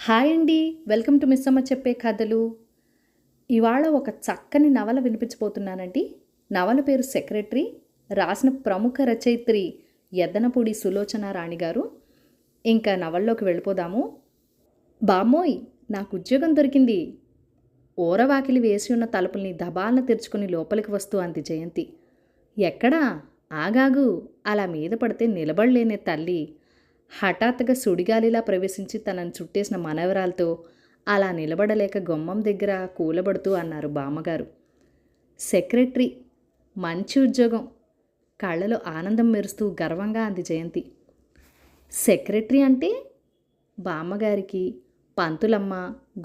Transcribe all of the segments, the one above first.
Hi అండి. Welcome to Missamma చెప్పే కథలు. ఇవాళ ఒక చక్కని నవల వినిపించబోతున్నానండి. నవల పేరు 'సెక్రటరీ'. రాసిన ప్రముఖ రచయిత్రి యద్దనపూడి సులోచన రాణి గారు. ఇంకా నవల్లోకి వెళ్ళిపోదాము. బామ్మోయ్, నాకు ఉద్యోగం దొరికింది. ఓరవాకిలి వేసి ఉన్న తలుపుల్ని దబాల్న తెరుచుకుని లోపలికి వస్తూ అంది జయంతి. ఎక్కడా? ఆగాగు. అలా మీద పడితే నిలబడలేనే తల్లి. హఠాత్తుగా సుడిగాలిలా ప్రవేశించి తనను చుట్టేసిన మనవరాలతో అలా నిలబడలేక గుమ్మం దగ్గర కూలబడుతూ అన్నారు బామ్మగారు. సెక్రటరీ, మంచి ఉద్యోగం. కళ్ళలో ఆనందం మెరుస్తూ గర్వంగా అంది జయంతి. సెక్రటరీ అంటే బామ్మగారికి పంతులమ్మ,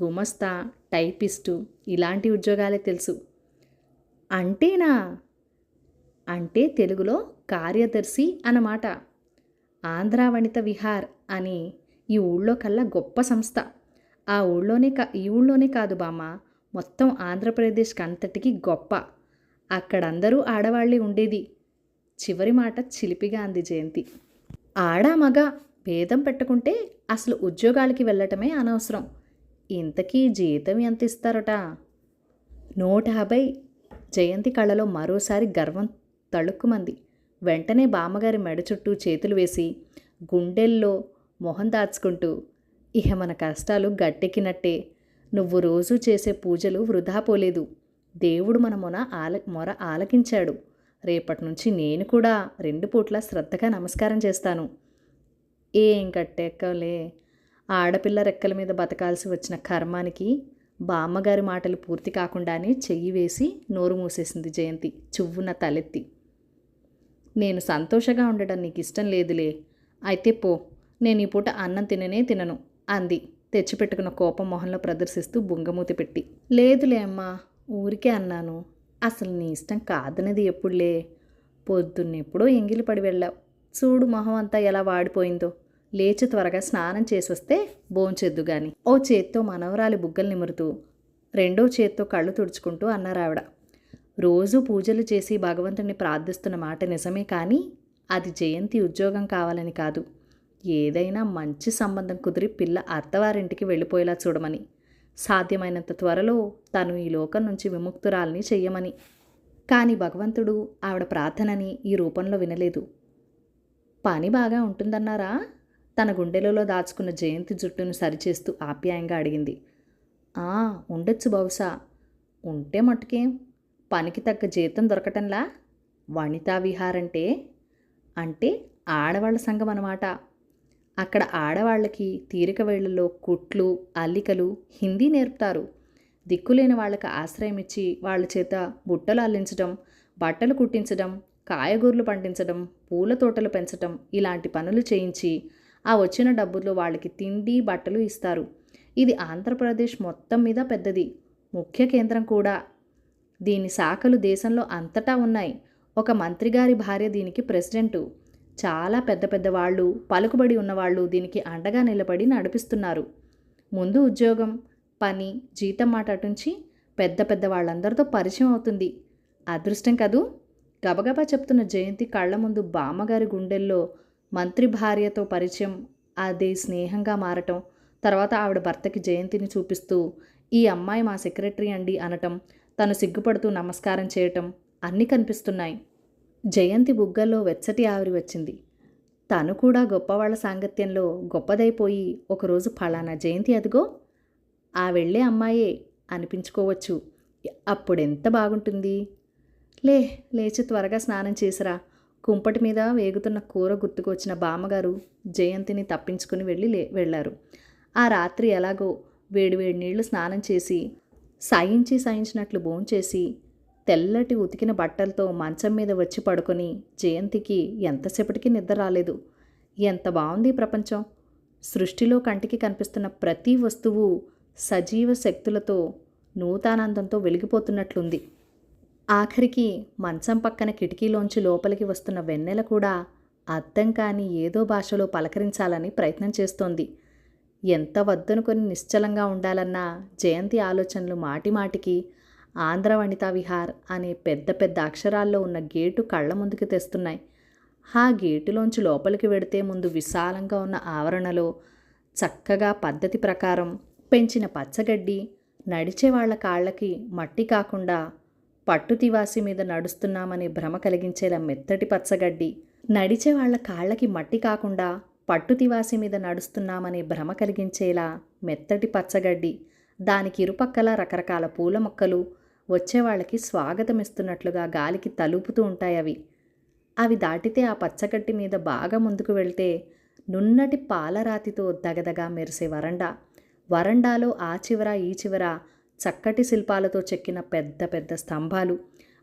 గుమస్తా, టైపిస్టు ఇలాంటి ఉద్యోగాలే తెలుసు. అంటేనా? అంటే తెలుగులో కార్యదర్శి అన్నమాట. ఆంధ్ర వనిత విహార్ అని ఈ ఊళ్ళో కల్లా గొప్ప సంస్థ. ఈ ఊళ్ళోనే కాదు బామ్మ, మొత్తం ఆంధ్రప్రదేశ్కి అంతటికి గొప్ప. అక్కడందరూ ఆడవాళ్ళే ఉండేది. చివరి మాట చిలిపిగా అంది జయంతి. ఆడ మగ భేదం పెట్టుకుంటే అసలు ఉద్యోగాలకి వెళ్ళటమే అనవసరం. ఇంతకీ జీతం ఎంత ఇస్తారట? 150. జయంతి కళ్ళలో మరోసారి గర్వం తళుక్కుమంది. వెంటనే బామ్మగారి మెడ చుట్టూ చేతులు వేసి గుండెల్లో మొహం దాచుకుంటూ, ఇహ మన కష్టాలు గట్టెక్కినట్టే. నువ్వు రోజూ చేసే పూజలు వృధా పోలేదు. దేవుడు మన మొర ఆలకించాడు. రేపటి నుంచి నేను కూడా 2 పూట్ల శ్రద్ధగా నమస్కారం చేస్తాను. ఏం కట్టెక్కలే. ఆడపిల్ల రెక్కల మీద బతకాల్సి వచ్చిన కర్మానికి బామ్మగారి మాటలు పూర్తి కాకుండానే చెయ్యి వేసి నోరు మూసేసింది జయంతి చువ్వున తలెత్తి. నేను సంతోషంగా ఉండడం నీకు ఇష్టం లేదులే. అయితే పో, నేను ఈ పూట అన్నం తినను అంది తెచ్చిపెట్టుకున్న కోపం మొహంలో ప్రదర్శిస్తూ బుంగమూతి పెట్టి. లేదులే అమ్మా, ఊరికే అన్నాను. అసలు నీ ఇష్టం కాదనేది ఎప్పుడులే. పొద్దున్నెప్పుడో ఎంగిలి పడి వెళ్ళావు. చూడు మొహం అంతా ఎలా వాడిపోయిందో. లేచి త్వరగా స్నానం చేసొస్తే భోంచెద్దు గాని. ఓ చేత్తో మనవరాలి బుగ్గలు నిమురుతూ, రెండో చేత్తో కళ్ళు తుడుచుకుంటూ అన్నారావిడ. రోజూ పూజలు చేసి భగవంతుణ్ణి ప్రార్థిస్తున్న మాట నిజమే, కానీ అది జయంతి ఉద్యోగం కావాలని కాదు. ఏదైనా మంచి సంబంధం కుదిరి పిల్ల అత్తవారింటికి వెళ్ళిపోయేలా చూడమని, సాధ్యమైనంత త్వరలో తను ఈ లోకం నుంచి విముక్తురాల్ని చెయ్యమని. కానీ భగవంతుడు ఆవిడ ప్రార్థనని ఈ రూపంలో వినలేదు. పని బాగా ఉంటుందన్నారా? తన గుండెలలో దాచుకున్న జయంతి జుట్టును సరిచేస్తూ ఆప్యాయంగా అడిగింది. ఉండొచ్చు బహుశా. ఉంటే మట్టుకేం, పనికి తగ్గ జీతం దొరకటంలా. వనితా విహార్ అంటే ఆడవాళ్ల సంఘం అన్నమాట. అక్కడ ఆడవాళ్ళకి తీరిక వేళల్లో కుట్లు, అల్లికలు, హిందీ నేర్పుతారు. దిక్కులేని వాళ్ళకి ఆశ్రయం ఇచ్చి వాళ్ళ చేత బుట్టలు అల్లించడం, బట్టలు కుట్టించడం, కాయగూరలు పండించడం, పూల తోటలు పెంచడం ఇలాంటి పనులు చేయించి ఆ వచ్చిన డబ్బుల్లో వాళ్ళకి తిండి, బట్టలు ఇస్తారు. ఇది ఆంధ్రప్రదేశ్ మొత్తం మీద పెద్దది, ముఖ్య కేంద్రం కూడా. దీని శాఖలు దేశంలో అంతటా ఉన్నాయి. ఒక మంత్రిగారి భార్య దీనికి ప్రెసిడెంటు. చాలా పెద్ద పెద్ద వాళ్ళు, పలుకుబడి ఉన్నవాళ్ళు దీనికి అండగా నిలబడి నడిపిస్తున్నారు. ముందు ఉద్యోగం, పని, జీతం మాట అటుంచి పెద్ద పెద్ద వాళ్ళందరితో పరిచయం అవుతుంది. అదృష్టం కదూ. గబగబా చెప్తున్న జయంతి కళ్ళ ముందు బామ్మగారి గుండెల్లో మంత్రి భార్యతో పరిచయం, అదే స్నేహంగా మారటం, తర్వాత ఆవిడ భర్తకి జయంతిని చూపిస్తూ ఈ అమ్మాయి మా సెక్రటరీ అండి అనటం, తను సిగ్గుపడుతూ నమస్కారం చేయటం అన్నీ కనిపిస్తున్నాయి. జయంతి బుగ్గల్లో వెచ్చటి ఆవిరి వచ్చింది. తను కూడా గొప్పవాళ్ల సాంగత్యంలో గొప్పదైపోయి ఒకరోజు ఫలానా జయంతి అదిగో ఆ వెళ్ళే అమ్మాయే అనిపించుకోవచ్చు. అప్పుడెంత బాగుంటుంది. లేచి త్వరగా స్నానం చేసిరా. కుంపటి మీద వేగుతున్న కూర గుర్తుకొచ్చిన బామ్మగారు జయంతిని తప్పించుకుని వెళ్ళారు. ఆ రాత్రి ఎలాగో వేడివేడి నీళ్లు స్నానం చేసి సాయించినట్లు భోంచేసి తెల్లటి ఉతికిన బట్టలతో మంచం మీద వచ్చి పడుకొని జయంతికి ఎంతసేపటికి నిద్ర రాలేదు. ఎంత బాగుంది ప్రపంచం. సృష్టిలో కంటికి కనిపిస్తున్న ప్రతి వస్తువు సజీవ శక్తులతో నూతనానందంతో వెలిగిపోతున్నట్లుంది. ఆఖరికి మంచం పక్కన కిటికీలోంచి లోపలికి వస్తున్న వెన్నెల కూడా అర్థం కాని ఏదో భాషలో పలకరించాలని ప్రయత్నం చేస్తోంది. ఎంత వద్దనుకొని నిశ్చలంగా ఉండాలన్నా జయంతి ఆలోచనలు మాటిమాటికి ఆంధ్ర వనితా విహార్ అనే పెద్ద పెద్ద అక్షరాల్లో ఉన్న గేటు కళ్ళ ముందుకు తెస్తున్నాయి. ఆ గేటులోంచి లోపలికి వెడితే ముందు విశాలంగా ఉన్న ఆవరణలో చక్కగా పద్ధతి ప్రకారం పెంచిన పచ్చగడ్డి, నడిచే వాళ్ళ కాళ్ళకి మట్టి కాకుండా పట్టు తివాసి మీద నడుస్తున్నామనే భ్రమ కలిగించేలా మెత్తటి పచ్చగడ్డి, నడిచే వాళ్ళ కాళ్ళకి మట్టి కాకుండా పట్టు తివాసి మీద నడుస్తున్నామనే భ్రమ కలిగించేలా మెత్తటి పచ్చగడ్డి, దానికి ఇరుపక్కల రకరకాల పూల మొక్కలు వచ్చేవాళ్ళకి స్వాగతమిస్తున్నట్లుగా గాలికి తలుపుతూ ఉంటాయి. అవి దాటితే ఆ పచ్చగడ్డి మీద బాగా ముందుకు వెళ్తే నున్నటి పాలరాతితో దగదగా మెరిసే వరండాలో ఆ చివర ఈ చివర చక్కటి శిల్పాలతో చెక్కిన పెద్ద పెద్ద స్తంభాలు,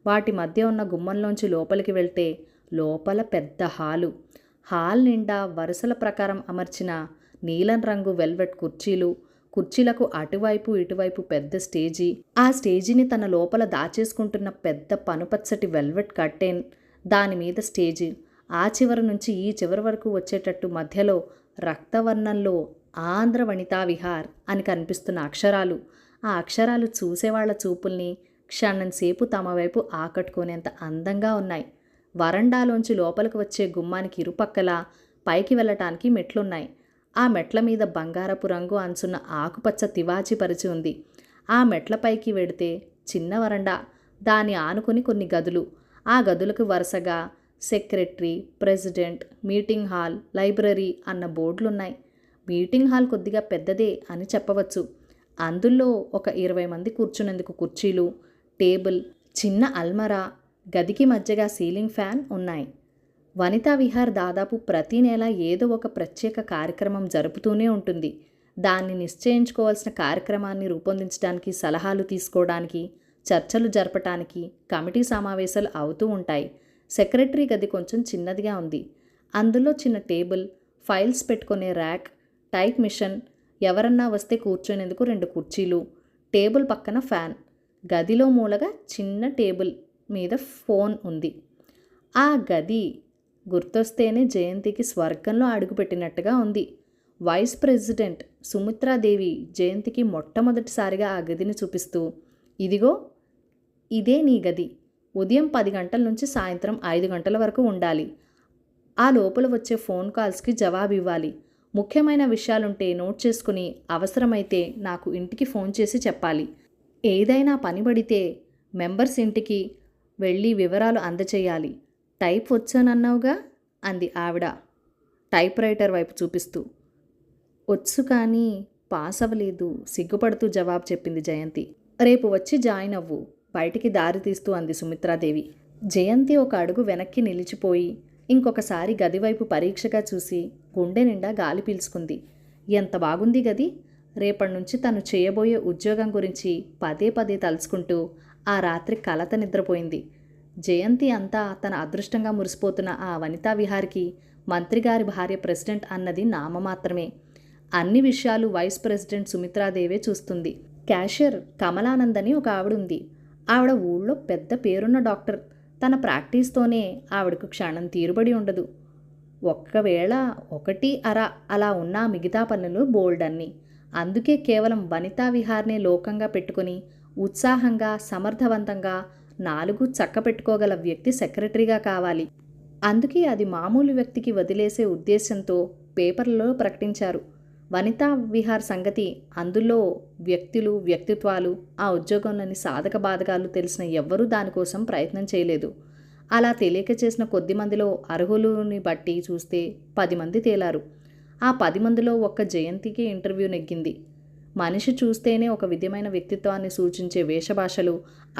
వాటి మధ్య ఉన్న గుమ్మంలోంచి లోపలికి వెళ్తే లోపల పెద్ద హాల్ నిండా వరుసల ప్రకారం అమర్చిన నీలం రంగు వెల్వెట్ కుర్చీలకు అటువైపు ఇటువైపు పెద్ద స్టేజీ, ఆ స్టేజీని తన లోపల దాచేసుకుంటున్న పెద్ద పనుపచ్చటి వెల్వెట్ కర్టెన్, దాని మీద స్టేజీ, ఆ చివరి నుంచి ఈ చివరి వరకు వచ్చేటట్టు మధ్యలో రక్తవర్ణంలో ఆంధ్ర వనితా విహార్ అని కనిపిస్తున్న అక్షరాలు. ఆ అక్షరాలు చూసేవాళ్ల చూపుల్ని క్షణంసేపు తమ వైపు ఆకట్టుకునేంత అందంగా ఉన్నాయి. వరండాలోంచి లోపలికి వచ్చే గుమ్మానికి ఇరుపక్కల పైకి వెళ్ళటానికి మెట్లున్నాయి. ఆ మెట్ల మీద బంగారపు రంగు అంచున్న ఆకుపచ్చ తివాచి పరిచి ఉంది. ఆ మెట్లపైకి వెడితే చిన్న వరండా, దాని ఆనుకుని కొన్ని గదులు. ఆ గదులకు వరుసగా secretary, president, meeting hall, library అన్న బోర్డులున్నాయి. మీటింగ్ హాల్ కొద్దిగా పెద్దదే అని చెప్పవచ్చు. అందులో ఒక 20 మంది కూర్చునేందుకు కుర్చీలు, టేబుల్, చిన్న అల్మరా, గదికి మధ్యగా సీలింగ్ ఫ్యాన్ ఉన్నాయి. వనితా విహార్ దాదాపు ప్రతి నెల ఏదో ఒక ప్రత్యేక కార్యక్రమం జరుపుతూనే ఉంటుంది. దాన్ని నిశ్చయించుకోవాల్సిన కార్యక్రమాన్ని రూపొందించడానికి, సలహాలు తీసుకోవడానికి, చర్చలు జరపటానికి కమిటీ సమావేశాలు అవుతూ ఉంటాయి. సెక్రటరీ గది కొంచెం చిన్నదిగా ఉంది. అందులో చిన్న టేబుల్, ఫైల్స్ పెట్టుకునే ర్యాక్, టైప్ మిషన్, ఎవరన్నా వస్తే కూర్చునేందుకు 2 కుర్చీలు, టేబుల్ పక్కన ఫ్యాన్, గదిలో మూలగా చిన్న టేబుల్ మీద ఫోన్ ఉంది. ఆ గది గుర్తొస్తేనే జయంతికి స్వర్గంలో అడుగుపెట్టినట్టుగా ఉంది. వైస్ ప్రెసిడెంట్ సుమిత్రాదేవి జయంతికి మొట్టమొదటిసారిగా ఆ గదిని చూపిస్తూ, ఇదిగో ఇదే నీ గది. ఉదయం 10 గంటల నుంచి సాయంత్రం 5 గంటల వరకు ఉండాలి. ఆ లోపల వచ్చే ఫోన్ కాల్స్కి జవాబు ఇవ్వాలి. ముఖ్యమైన విషయాలుంటే నోట్ చేసుకుని అవసరమైతే నాకు ఇంటికి ఫోన్ చేసి చెప్పాలి. ఏదైనా పని పడితే మెంబర్స్ ఇంటికి వెళ్ళి వివరాలు అందచేయాలి. టైప్ వచ్చానన్నావుగా అంది ఆవిడ టైప్ రైటర్ వైపు చూపిస్తూ. వచ్చు కానీ పాస్ అవ్వలేదు, సిగ్గుపడుతూ జవాబు చెప్పింది జయంతి. రేపు వచ్చి జాయిన్ అవ్వు, బయటికి దారి తీస్తూ అంది సుమిత్రాదేవి. జయంతి ఒక అడుగు వెనక్కి నిలిచిపోయి ఇంకొకసారి గదివైపు పరీక్షగా చూసి గుండె నిండా గాలి పీల్చుకుంది. ఎంత బాగుంది గది! రేపటి నుంచి తను చేయబోయే ఉద్యోగం గురించి పదే పదే తలుచుకుంటూ ఆ రాత్రి కలత నిద్రపోయింది. జయంతి అంతా తన అదృష్టంగా మురిసిపోతున్న ఆ వనితా విహార్కి మంత్రిగారి భార్య ప్రెసిడెంట్ అన్నది నామమాత్రమే. అన్ని విషయాలు వైస్ ప్రెసిడెంట్ సుమిత్రాదేవే చూస్తుంది. క్యాషియర్ కమలానంద్ అని ఒక ఆవిడుంది. ఆవిడ ఊళ్ళో పెద్ద పేరున్న డాక్టర్. తన ప్రాక్టీస్తోనే ఆవిడకు క్షణం తీరుబడి ఉండదు. ఒక్కవేళ 1 అలా ఉన్నా మిగతా పనులు బోల్డన్ని. అందుకే కేవలం వనితా విహార్నే లోకంగా పెట్టుకుని ఉత్సాహంగా, సమర్థవంతంగా 4 చక్కపెట్టుకోగల వ్యక్తి సెక్రటరీగా కావాలి. అందుకే అది మామూలు వ్యక్తికి వదిలేసే ఉద్దేశంతో పేపర్లలో ప్రకటించారు. వనితా విహార్ సంగతి, అందులో వ్యక్తులు, వ్యక్తిత్వాలు, ఆ ఉద్యోగంలోని సాధక బాధకాలు తెలిసిన ఎవ్వరూ దానికోసం ప్రయత్నం చేయలేదు. అలా తెలియక చేసిన కొద్ది మందిలో అర్హులని బట్టి చూస్తే 10 మంది తేలారు. ఆ 10 మందిలో ఒక్క జయంతికి ఇంటర్వ్యూ నెగ్గింది. మనిషి చూస్తేనే ఒక విధమైన వ్యక్తిత్వాన్ని సూచించే వేషభాషలు,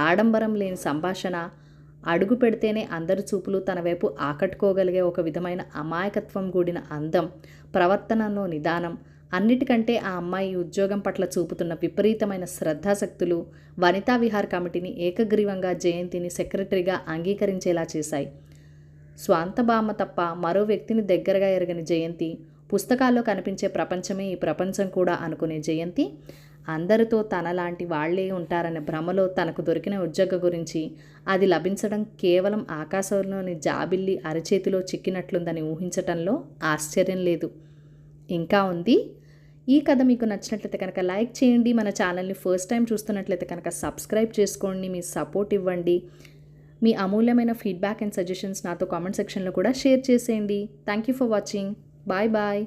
ఆడంబరం లేని సంభాషణ, అడుగు పెడితేనే అందరి చూపులు తన వైపు ఆకట్టుకోగలిగే ఒక విధమైన అమాయకత్వం కూడిన అందం, ప్రవర్తనలో నిదానం, అన్నిటికంటే ఆ అమ్మాయి ఉద్యోగం పట్ల చూపుతున్న విపరీతమైన శ్రద్ధాశక్తులు వనితా విహార్ కమిటీని ఏకగ్రీవంగా జయంతిని సెక్రటరీగా అంగీకరించేలా చేశాయి. స్వంత బామ్మ తప్ప మరో వ్యక్తిని దగ్గరగా ఎరగని జయంతి, పుస్తకాల్లో కనిపించే ప్రపంచమే ఈ ప్రపంచం కూడా అనుకునే జయంతి, అందరితో తనలాంటి వాళ్లే ఉంటారనే భ్రమలో తనకు దొరికిన ఉద్యోగం గురించి, అది లభించడం కేవలం ఆకాశంలోని జాబిల్లి అరచేతిలో చిక్కినట్లుందని ఊహించటంలో ఆశ్చర్యం లేదు. ఇంకా ఉంది. ఈ కథ మీకు నచ్చినట్లయితే కనుక లైక్ చేయండి. మన ఛానల్ని ఫస్ట్ టైం చూస్తున్నట్లయితే కనుక సబ్స్క్రైబ్ చేసుకోండి. మీ సపోర్ట్ ఇవ్వండి. మీ అమూల్యమైన ఫీడ్బ్యాక్ అండ్ సజెషన్స్ నాతో కామెంట్ సెక్షన్లో కూడా షేర్ చేసేయండి. Thank you for watching. Bye bye.